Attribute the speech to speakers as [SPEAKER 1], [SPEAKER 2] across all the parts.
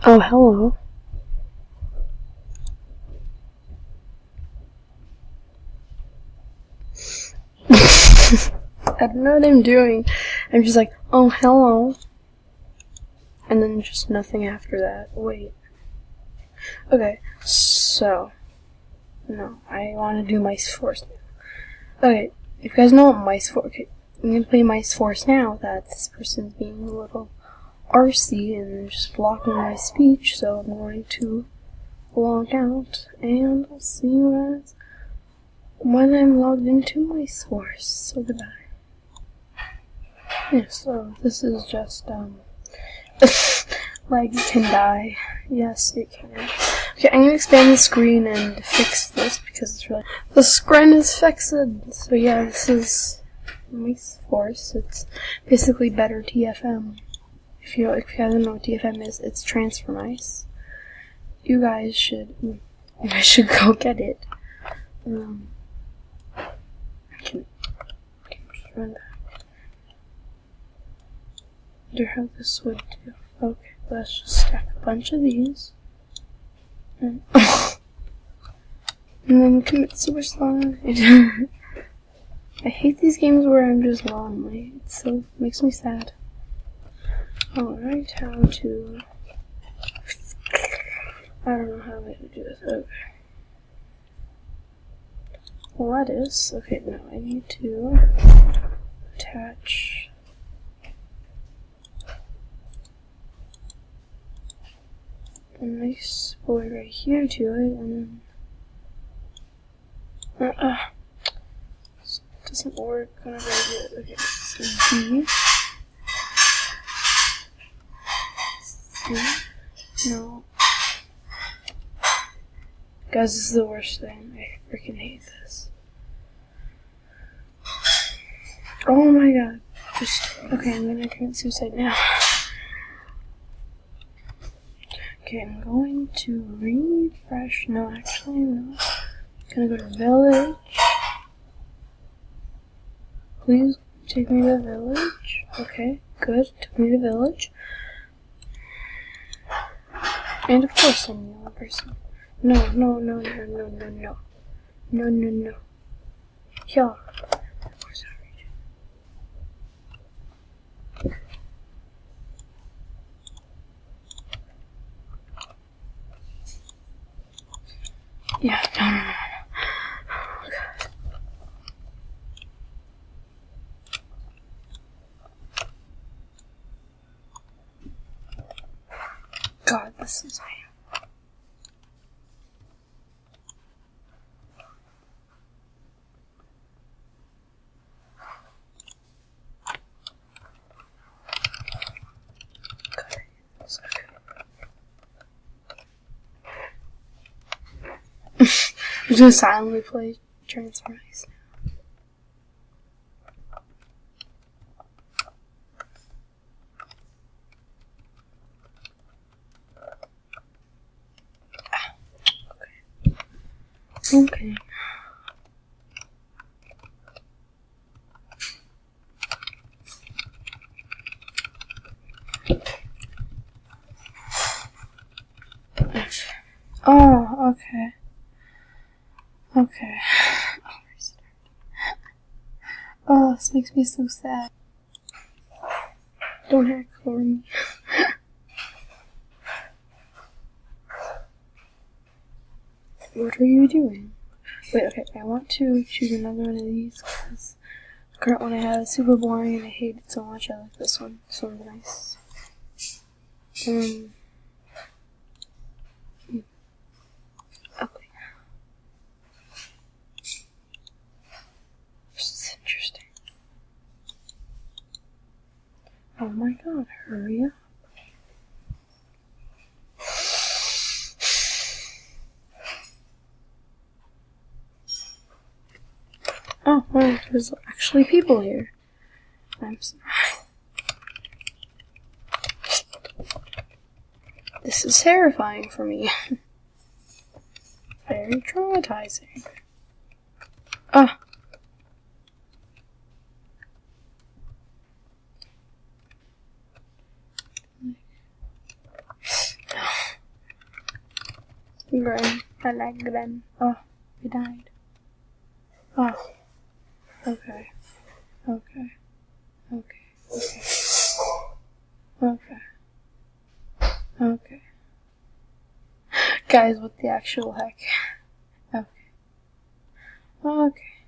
[SPEAKER 1] Oh, hello. I don't know what I'm doing. I'm just like, oh, hello. And then just nothing after that. Wait. Okay, so. No, I want to do Miceforce now. Okay, if you guys know what Miceforce. Okay, I'm going to play Miceforce now that this person's being a little arsy and just blocking my speech, so I'm going to log out and I'll see you guys when I'm logged into Miceforce. So goodbye. Yeah, so this is just like it can die. Yes, it can. Okay, I'm gonna expand the screen and fix this because it's really the screen is fixed. So yeah, this is Miceforce. It's basically better TFM. If you guys don't know what TFM is, it's transfer mice. You guys should go get it. I can just run back. I wonder how this would do. Okay, let's just stack a bunch of these. And then commit suicide. I hate these games where I'm just lonely. It makes me sad. Alright, how to... I don't know how I'm going to do this. Okay. Lettuce. Okay, now I need to attach... a nice boy right here to it, and then... this doesn't work whenever I do it. Okay, so B... No. Guys, this is the worst thing. I freaking hate this. Oh my god. Okay, I'm gonna commit suicide now. Okay, I'm going to refresh. No, actually, I'm not. I'm gonna go to village. Please take me to village. Okay, good. Took me to village. And of course, I'm the only person. No. Yeah. Of course I read it. Yeah, no. Oh, God, this is me. I'm just gonna silently play Transfer Ice now. Okay. Oh, okay. Okay. Oh, this makes me so sad. Don't hack for me. What are you doing? Wait, okay, I want to choose another one of these because the current one I have is super boring and I hate it so much. I like this one. This one's nice. Okay. This is interesting. Oh my god, hurry up. Oh, well, there's actually people here. I'm sorry. This is terrifying for me. Very traumatizing. Ah. Gren. I like Gren. Oh, he died. Oh. Okay. Okay. Okay. Okay. Okay. Okay. Guys, what the actual heck? Okay. Okay.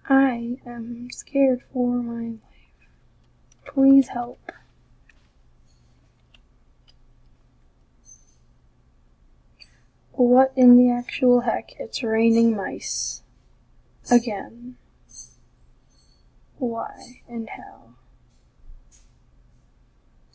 [SPEAKER 1] I am scared for my life. Please help. What in the actual heck? It's raining mice. Again. Why and how?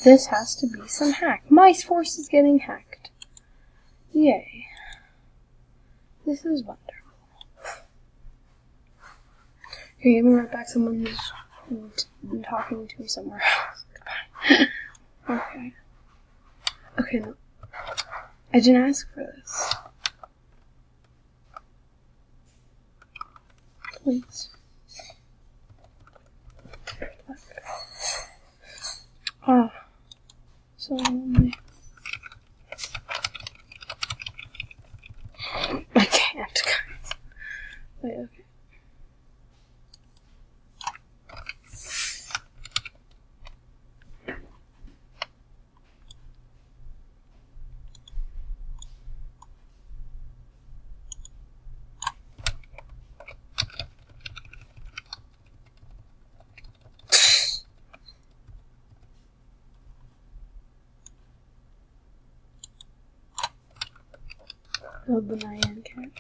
[SPEAKER 1] This has to be some hack. Miceforce is getting hacked. Yay. This is wonderful. Okay, give me right back. Someone's talking to me somewhere else. Okay. Okay, no. I didn't ask for this. Please. Oh. So lonely. I can't, guys. Wait, okay. Oh, the Nyan cat.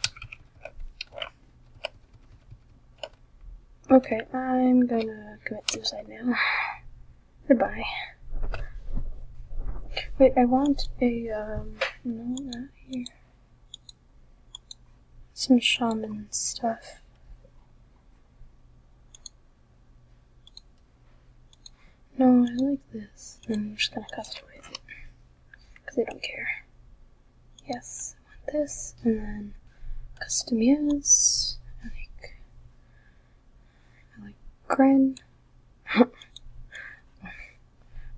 [SPEAKER 1] Okay, I'm gonna commit suicide now. Goodbye. Wait, I want a, no, not here. Some shaman stuff. No, I like this. I'm just gonna customize it. Because I don't care. Yes, I want this, and then customize. I like Gren.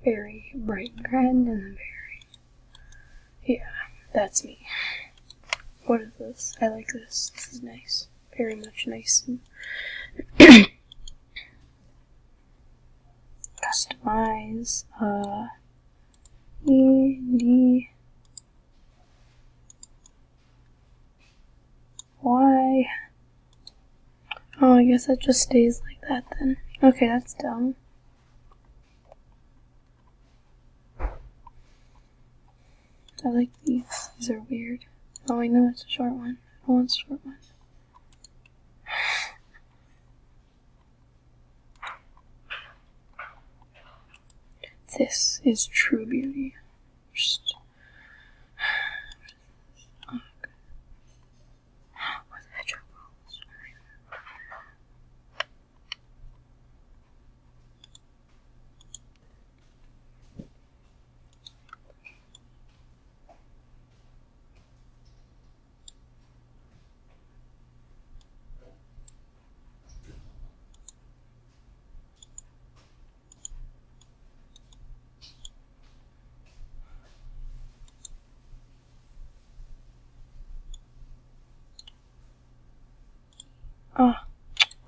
[SPEAKER 1] Very bright Gren, and then very, yeah, that's me. What is this? I like this. This is nice. Very much nice. Customize, why? Oh, I guess it just stays like that then. Okay, that's dumb. I like these. These are weird. Oh, I know it's a short one. I don't want a short one. This is true beauty. Just. Oh, okay. What's that joke? Oh,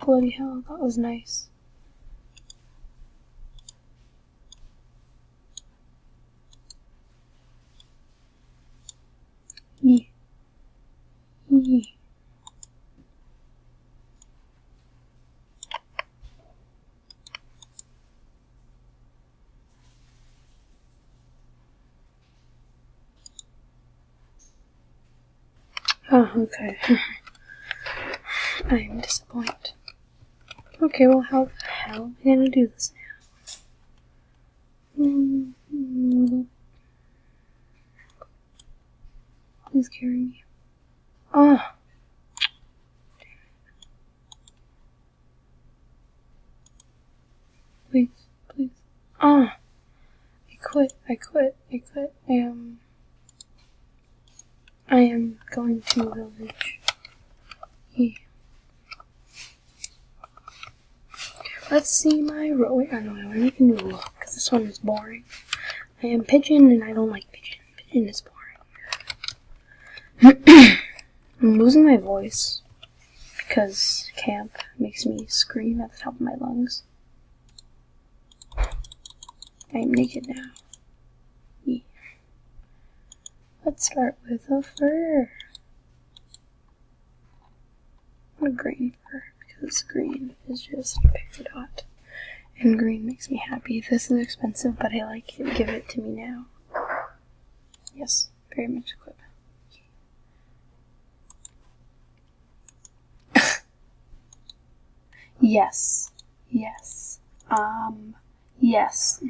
[SPEAKER 1] bloody hell, that was nice. Yeah. Yeah. Oh, okay. I am disappointed. Okay, well, how the hell am I gonna do this now? Please carry me. Ah! Please, please. Ah! I quit. I am going to village. Yeah. Let's see my road. Wait, I don't know. I make a new look, because this one is boring. I am Pigeon, and I don't like Pigeon. Pigeon is boring. I'm losing my voice because camp makes me scream at the top of my lungs. I am naked now. Yeah. Let's start with a fur. A green fur, because green is just a polka dot. And green makes me happy. This is expensive, but I like it. Give it to me now. Yes, very much equipped. Yes. Yes. Yes.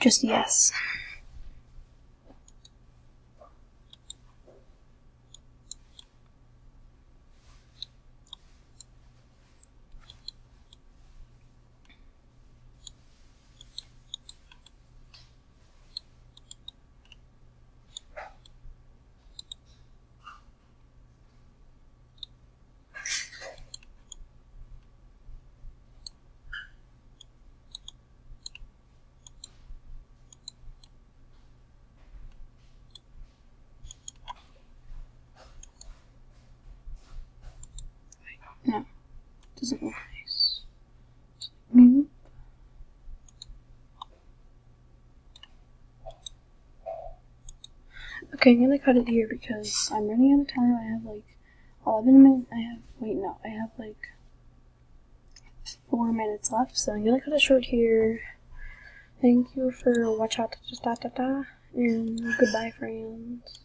[SPEAKER 1] Just yes. No, doesn't look nice. Nope. Okay, I'm gonna cut it here because I'm running out of time. I have like 11 minutes. I have like 4 minutes left, so I'm gonna cut it short here. Thank you for watching, and goodbye, friends.